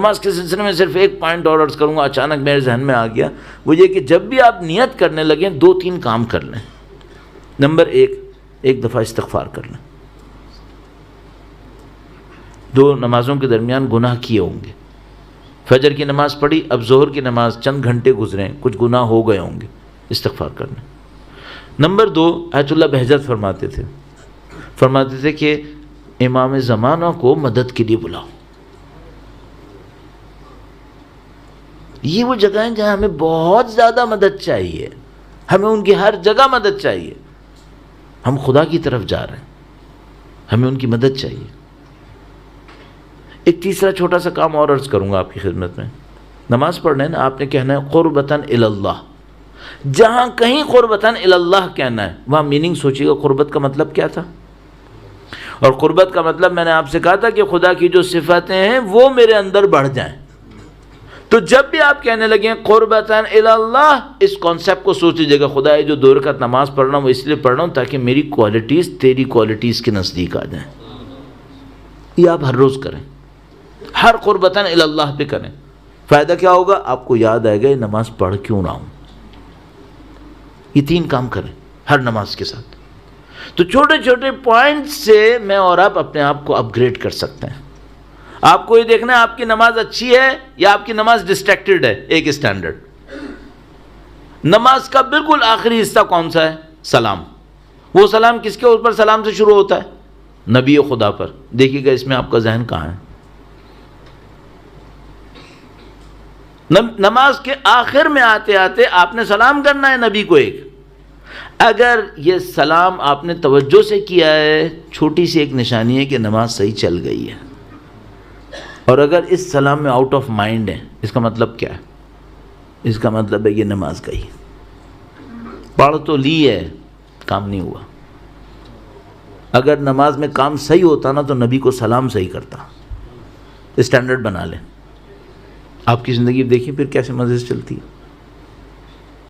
نماز کے سلسلے میں صرف ایک پوائنٹ اور عرض کروں گا، اچانک میرے ذہن میں آ گیا، وہ یہ کہ جب بھی آپ نیت کرنے لگیں 2-3 کام کر لیں۔ نمبر 1، ایک دفعہ استغفار کر لیں۔ 2 نمازوں کے درمیان گناہ کیے ہوں گے، فجر کی نماز پڑھی، اب ظہر کی نماز چند گھنٹے گزرے، کچھ گناہ ہو گئے ہوں گے، استغفار کر لیں۔ نمبر 2، آیت اللہ بہجت فرماتے تھے کہ امام زمانہ کو مدد کے لیے بلاؤ۔ یہ وہ جگہ ہیں جہاں ہمیں بہت زیادہ مدد چاہیے، ہمیں ان کی ہر جگہ مدد چاہیے۔ ہم خدا کی طرف جا رہے ہیں، ہمیں ان کی مدد چاہیے۔ ایک تیسرا چھوٹا سا کام اور عرض کروں گا آپ کی خدمت میں۔ نماز پڑھنا ہے نا، آپ نے کہنا ہے قربتاً الی اللہ۔ جہاں کہیں قربتاً الی اللہ کہنا ہے وہاں میننگ سوچیے گا، قربت کا مطلب کیا تھا؟ اور قربت کا مطلب میں نے آپ سے کہا تھا کہ خدا کی جو صفاتیں ہیں وہ میرے اندر بڑھ جائیں۔ تو جب بھی آپ کہنے لگیں قربتاً الی اللہ، اس کانسیپٹ کو سوچ لیجیے گا، خدا یہ جو 2 رکعت نماز پڑھ رہا ہوں وہ اس لیے پڑھ رہا ہوں تاکہ میری کوالٹیز تیری کوالٹیز کے نزدیک آ جائیں۔ یہ آپ ہر روز کریں، ہر قربتاً الی اللہ پہ کریں۔ فائدہ کیا ہوگا؟ آپ کو یاد آئے گا یہ نماز پڑھ کیوں رہا ہوں۔ یہ 3 کام کریں ہر نماز کے ساتھ، تو چھوٹے چھوٹے پوائنٹ سے میں اور آپ اپنے آپ کو اپ گریڈ کر سکتے ہیں۔ آپ کو یہ دیکھنا ہے آپ کی نماز اچھی ہے یا آپ کی نماز ڈسٹریکٹڈ ہے۔ ایک اسٹینڈرڈ، نماز کا بالکل آخری حصہ کون سا ہے؟ سلام۔ وہ سلام کس کے اوپر سلام سے شروع ہوتا ہے؟ نبی خدا پر۔ دیکھیے گا اس میں آپ کا ذہن کہاں ہے۔ نماز کے آخر میں آتے آتے آپ نے سلام کرنا ہے نبی کو ایک۔ اگر یہ سلام آپ نے توجہ سے کیا ہے، چھوٹی سی ایک نشانی ہے کہ نماز صحیح چل گئی ہے۔ اور اگر اس سلام میں آؤٹ آف مائنڈ ہے، اس کا مطلب کیا ہے؟ اس کا مطلب ہے یہ نماز گئی، پڑھ تو لی ہے، کام نہیں ہوا۔ اگر نماز میں کام صحیح ہوتا نا تو نبی کو سلام صحیح کرتا۔ اسٹینڈرڈ بنا لیں، آپ کی زندگی دیکھیں پھر کیسے مزے سے چلتی ہے۔